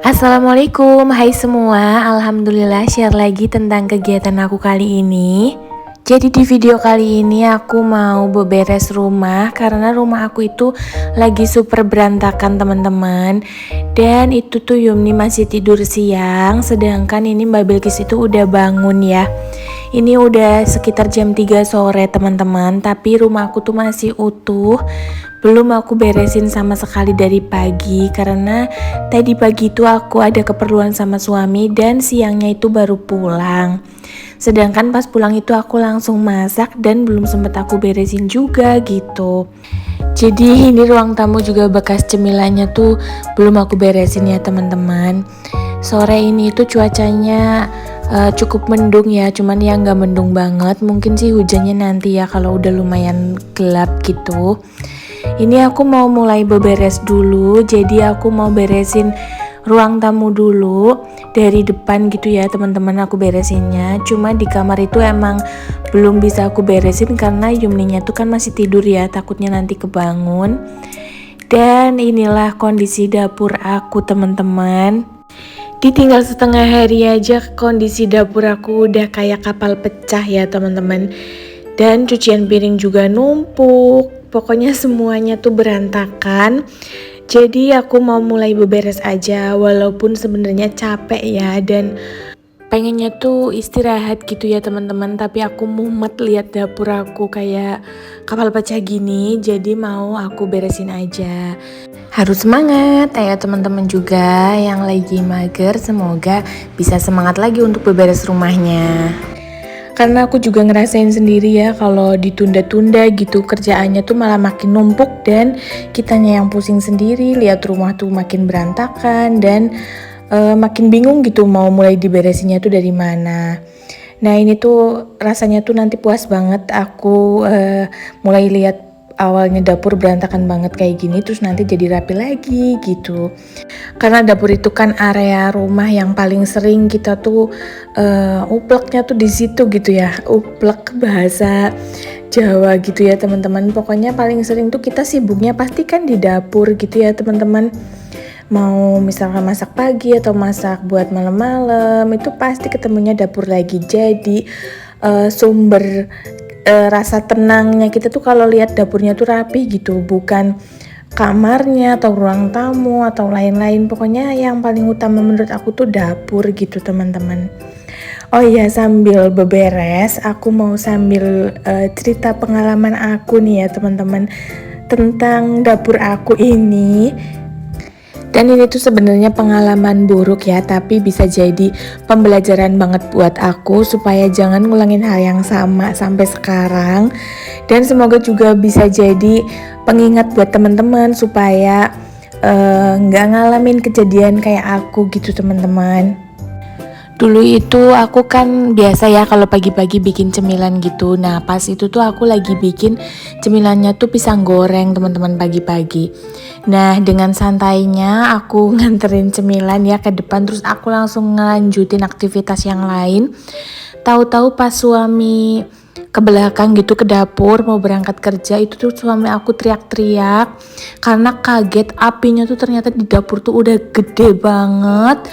Assalamualaikum, hai semua. Alhamdulillah share lagi tentang kegiatan aku kali ini. Jadi di video kali ini aku mau beberes rumah karena rumah aku itu lagi super berantakan teman-teman. Dan itu tuh Yumni masih tidur siang, sedangkan ini Mbak Bilkis itu udah bangun ya. Ini udah sekitar jam 3 sore teman-teman, tapi rumah aku tuh masih utuh. Belum aku beresin sama sekali dari pagi karena tadi pagi itu aku ada keperluan sama suami dan siangnya itu baru pulang. Sedangkan pas pulang itu aku langsung masak dan belum sempet aku beresin juga gitu. Jadi ini ruang tamu juga bekas cemilannya tuh belum aku beresin ya teman-teman. Sore ini itu cuacanya cukup mendung ya, cuman ya nggak mendung banget. Mungkin sih hujannya nanti ya kalau udah lumayan gelap gitu. Ini aku mau mulai beberes dulu, jadi aku mau beresin ruang tamu dulu dari depan gitu ya teman-teman, aku beresinnya. Cuma di kamar itu emang belum bisa aku beresin karena Yumninya tuh kan masih tidur ya, takutnya nanti kebangun. Dan inilah kondisi dapur aku teman-teman. Ditinggal setengah hari aja kondisi dapur aku udah kayak kapal pecah ya teman-teman. Dan cucian piring juga numpuk. Pokoknya semuanya tuh berantakan. Jadi aku mau mulai beberes aja walaupun sebenarnya capek ya dan pengennya tuh istirahat gitu ya teman-teman, tapi aku mumet lihat dapur aku kayak kapal pecah gini, jadi mau aku beresin aja. Harus semangat ya teman-teman juga yang lagi mager, semoga bisa semangat lagi untuk beberes rumahnya. Karena aku juga ngerasain sendiri ya kalau ditunda-tunda gitu kerjaannya tuh malah makin numpuk dan kitanya yang pusing sendiri lihat rumah tuh makin berantakan dan makin bingung gitu mau mulai diberesinnya tuh dari mana. Nah ini tuh rasanya tuh nanti puas banget aku mulai lihat awalnya dapur berantakan banget kayak gini terus nanti jadi rapi lagi gitu. Karena dapur itu kan area rumah yang paling sering kita tuh upleknya tuh di situ gitu ya. Uplek bahasa Jawa gitu ya teman-teman. Pokoknya paling sering tuh kita sibuknya pasti kan di dapur gitu ya teman-teman. Mau misalkan masak pagi atau masak buat malam-malam itu pasti ketemunya dapur lagi. Jadi sumber rasa tenangnya kita tuh kalau lihat dapurnya tuh rapi gitu, bukan kamarnya atau ruang tamu atau lain-lain. Pokoknya yang paling utama menurut aku tuh dapur gitu teman-teman. Oh iya, sambil beberes aku mau sambil cerita pengalaman aku nih ya teman-teman tentang dapur aku ini. Dan ini tuh sebenarnya pengalaman buruk ya, tapi bisa jadi pembelajaran banget buat aku supaya jangan ngulangin hal yang sama sampai sekarang. Dan semoga juga bisa jadi pengingat buat teman-teman supaya nggak ngalamin kejadian kayak aku gitu teman-teman. Dulu itu aku kan biasa ya kalau pagi-pagi bikin cemilan gitu. Nah pas itu tuh aku lagi bikin cemilannya tuh pisang goreng teman-teman pagi-pagi. Nah dengan santainya aku nganterin cemilan ya ke depan, terus aku langsung ngelanjutin aktivitas yang lain. Tahu-tahu pas suami ke belakang gitu ke dapur mau berangkat kerja, itu tuh suami aku teriak-teriak karena kaget apinya tuh ternyata di dapur tuh udah gede banget.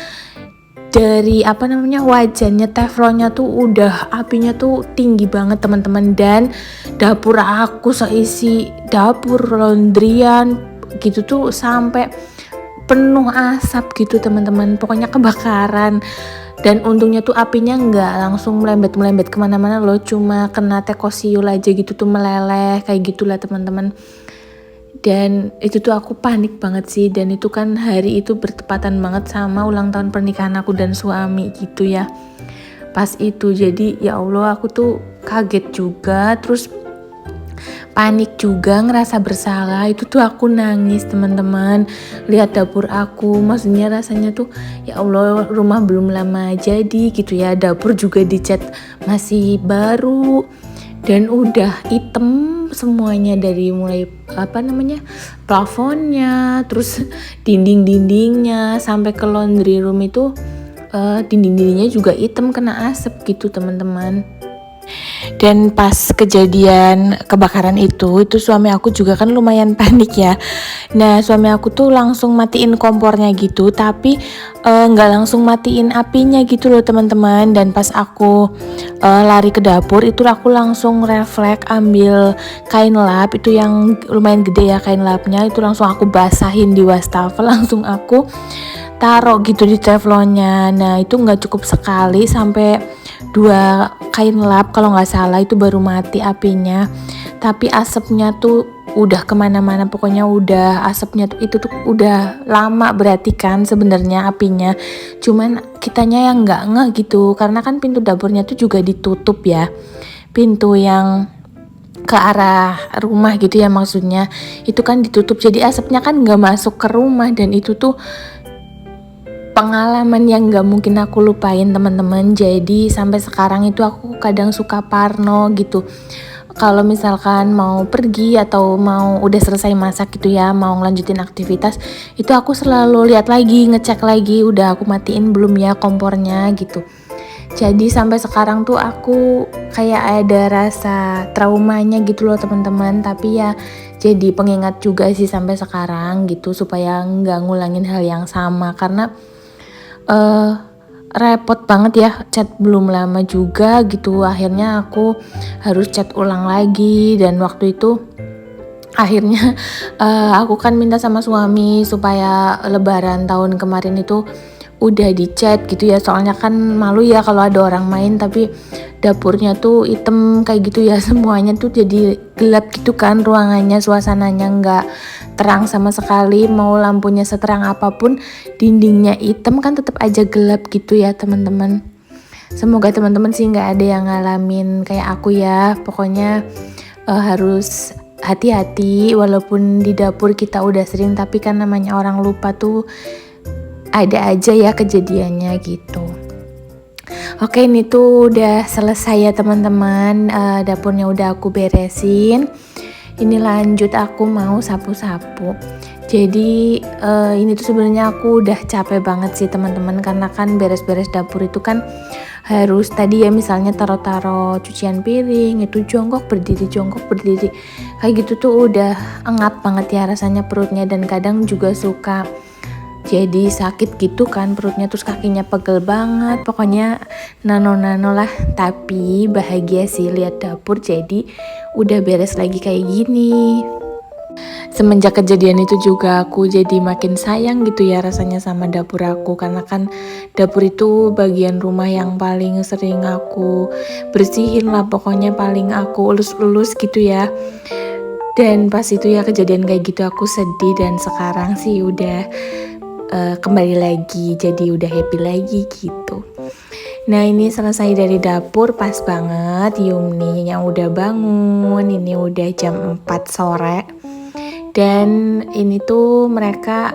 Dari wajannya teflonnya tuh udah apinya tuh tinggi banget teman-teman, dan dapur aku seisi dapur laundryan gitu tuh sampai penuh asap gitu teman-teman, pokoknya kebakaran. Dan untungnya tuh apinya nggak langsung melembet kemana-mana loh, cuma kena tekosiul aja gitu tuh, meleleh kayak gitulah teman-teman. Dan itu tuh aku panik banget sih, dan itu kan hari itu bertepatan banget sama ulang tahun pernikahan aku dan suami gitu ya pas itu. Jadi ya Allah aku tuh kaget juga, terus panik juga, ngerasa bersalah. Itu tuh aku nangis teman-teman lihat dapur aku, maksudnya rasanya tuh ya Allah, rumah belum lama jadi gitu ya, dapur juga dicat masih baru dan udah hitam semuanya dari mulai plafonnya, terus dinding-dindingnya sampai ke laundry room itu dinding-dindingnya juga hitam kena asap gitu teman-teman. Dan pas kejadian kebakaran itu suami aku juga kan lumayan panik ya. Nah suami aku tuh langsung matiin kompornya gitu, tapi nggak langsung matiin apinya gitu loh teman-teman. Dan pas aku lari ke dapur itu aku langsung refleks ambil kain lap itu yang lumayan gede ya, kain lapnya itu langsung aku basahin di wastafel, langsung aku taruh gitu di teflonnya. Nah itu nggak cukup sekali, sampai 2 kain lap kalau nggak salah itu baru mati apinya. Tapi asapnya tuh udah kemana-mana, pokoknya udah asapnya tuh itu tuh udah lama berarti kan sebenarnya apinya. Cuman kitanya yang nggak ngeh gitu, karena kan pintu dapurnya tuh juga ditutup ya, pintu yang ke arah rumah gitu ya maksudnya itu kan ditutup, jadi asapnya kan nggak masuk ke rumah. Dan itu tuh pengalaman yang gak mungkin aku lupain teman-teman. Jadi sampai sekarang itu aku kadang suka parno gitu. Kalau misalkan mau pergi atau mau udah selesai masak gitu ya, mau ngelanjutin aktivitas, itu aku selalu lihat lagi, ngecek lagi udah aku matiin belum ya kompornya gitu. Jadi sampai sekarang tuh aku kayak ada rasa traumanya gitu loh teman-teman. Tapi ya jadi pengingat juga sih sampai sekarang gitu, supaya nggak ngulangin hal yang sama. Karena repot banget ya, chat belum lama juga gitu, akhirnya aku harus chat ulang lagi. Dan waktu itu akhirnya aku kan minta sama suami supaya lebaran tahun kemarin itu udah di chat gitu ya, soalnya kan malu ya kalau ada orang main tapi dapurnya tuh hitam kayak gitu ya, semuanya tuh jadi gelap gitu kan ruangannya, suasananya nggak terang sama sekali, mau lampunya seterang apapun dindingnya hitam kan tetap aja gelap gitu ya teman-teman. Semoga teman-teman sih nggak ada yang ngalamin kayak aku ya, pokoknya harus hati-hati. Walaupun di dapur kita udah sering, tapi kan namanya orang lupa tuh ada aja ya kejadiannya gitu. Oke, ini tuh udah selesai ya teman-teman, dapurnya udah aku beresin. Ini lanjut aku mau sapu-sapu. Jadi ini tuh sebenarnya aku udah capek banget sih teman-teman, karena kan beres-beres dapur itu kan harus tadi ya, misalnya taruh-taruh cucian piring itu jongkok berdiri kayak gitu tuh udah engap banget ya rasanya perutnya. Dan kadang juga suka jadi sakit gitu kan perutnya, terus kakinya pegel banget, pokoknya nano lah. Tapi bahagia sih lihat dapur jadi udah beres lagi kayak gini. Semenjak kejadian itu juga aku jadi makin sayang gitu ya rasanya sama dapur aku, karena kan dapur itu bagian rumah yang paling sering aku bersihin lah, pokoknya paling aku elus-elus gitu ya. Dan pas itu ya kejadian kayak gitu aku sedih, dan sekarang sih udah kembali lagi, jadi udah happy lagi gitu. Nah ini selesai dari dapur, pas banget Yumni yang udah bangun. Ini udah jam 4 sore. Dan ini tuh mereka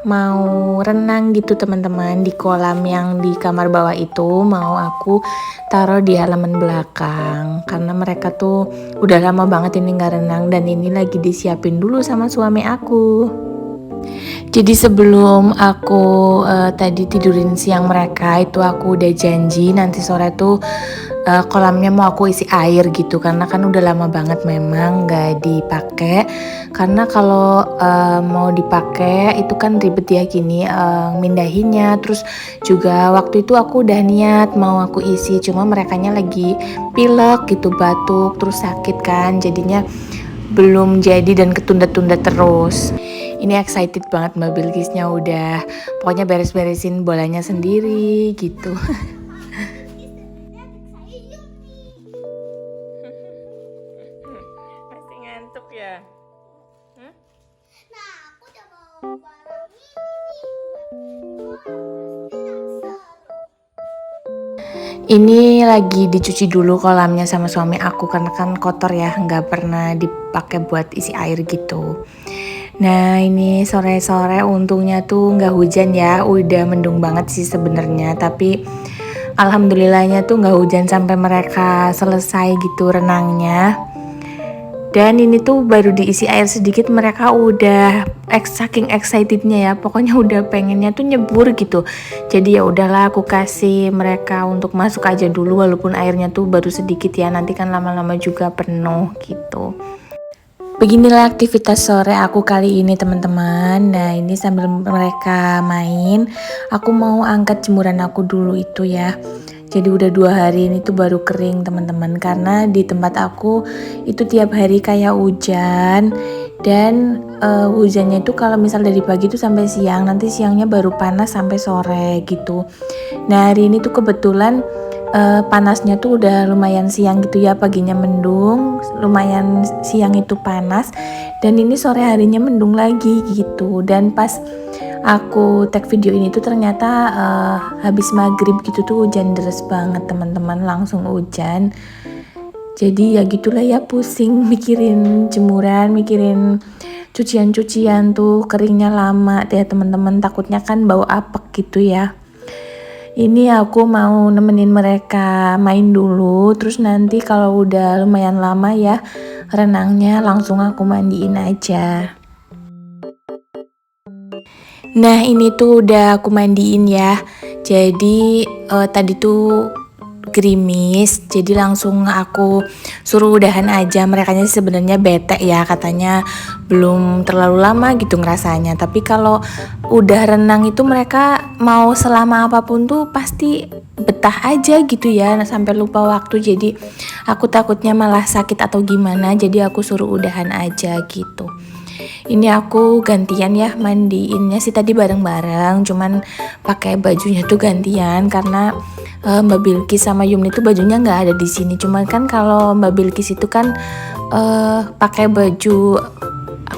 mau renang gitu teman-teman, di kolam yang di kamar bawah itu mau aku taruh di halaman belakang, karena mereka tuh udah lama banget ini gak renang. Dan ini lagi disiapin dulu sama suami aku. Jadi sebelum aku tadi tidurin siang mereka itu, aku udah janji nanti sore tuh kolamnya mau aku isi air gitu, karena kan udah lama banget memang gak dipakai. Karena kalau mau dipakai itu kan ribet ya gini mindahinnya. Terus juga waktu itu aku udah niat mau aku isi, cuma merekanya lagi pilek gitu, batuk terus sakit kan, jadinya belum jadi dan ketunda-tunda terus. Ini excited banget Mbak Bilkisnya udah pokoknya beres-beresin bolanya sendiri gitu. Masih ngantuk ya? Nah, aku udah mau barang ini lagi dicuci dulu kolamnya sama suami aku, karena kan kotor ya, nggak pernah dipakai buat isi air gitu. Nah ini sore-sore untungnya tuh nggak hujan ya, udah mendung banget sih sebenarnya, tapi alhamdulillahnya tuh nggak hujan sampai mereka selesai gitu renangnya. Dan ini tuh baru diisi air sedikit mereka udah saking excitednya ya, pokoknya udah pengennya tuh nyebur gitu. Jadi ya udahlah aku kasih mereka untuk masuk aja dulu walaupun airnya tuh baru sedikit ya, nanti kan lama-lama juga penuh gitu. Beginilah aktivitas sore aku kali ini teman-teman. Nah ini sambil mereka main, aku mau angkat jemuran aku dulu itu ya. Jadi udah 2 hari ini tuh baru kering teman-teman, karena di tempat aku itu tiap hari kayak hujan. Dan hujannya itu kalau misal dari pagi tuh sampai siang, nanti siangnya baru panas sampai sore gitu. Nah hari ini tuh kebetulan panasnya tuh udah lumayan siang gitu ya, paginya mendung, lumayan siang itu panas, dan ini sore harinya mendung lagi gitu. Dan pas aku tag video ini tuh ternyata habis maghrib gitu tuh hujan deras banget teman-teman, langsung hujan. Jadi ya gitulah ya, pusing mikirin jemuran, mikirin cucian-cucian tuh keringnya lama deh teman-teman, takutnya kan bau apek gitu ya. Ini aku mau nemenin mereka main dulu, terus nanti kalau udah lumayan lama ya renangnya, langsung aku mandiin aja. Nah ini tuh udah aku mandiin ya. Jadi tadi tuh gerimis, jadi langsung aku suruh udahan aja. Merekanya sebenarnya bete ya, katanya belum terlalu lama gitu ngerasanya. Tapi kalau udah renang itu mereka mau selama apapun tuh pasti betah aja gitu ya, sampai lupa waktu. Jadi aku takutnya malah sakit atau gimana, jadi aku suruh udahan aja gitu. Ini aku gantian ya mandiinnya sih, tadi bareng-bareng, cuman pakai bajunya tuh gantian karena Mbak Bilkis sama Yumni tuh bajunya nggak ada di sini. Cuman kan kalau Mbak Bilkis itu kan pakai baju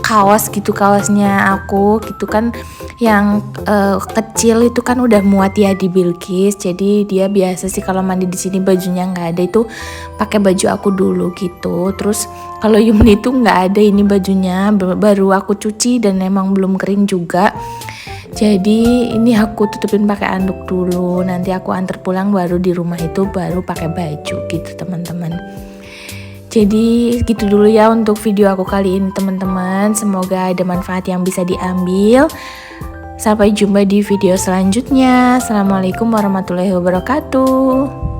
kaos gitu, kaosnya aku gitu kan yang kecil itu kan udah muat ya di Bilkis. Jadi dia biasa sih kalau mandi di sini bajunya nggak ada, itu pakai baju aku dulu gitu. Terus kalau Yumni itu nggak ada ini bajunya, baru aku cuci dan emang belum kering juga. Jadi ini aku tutupin pakai anduk dulu, nanti aku antar pulang baru di rumah itu baru pakai baju gitu teman-teman. Jadi gitu dulu ya untuk video aku kali ini teman-teman, semoga ada manfaat yang bisa diambil. Sampai jumpa di video selanjutnya. Assalamualaikum warahmatullahi wabarakatuh.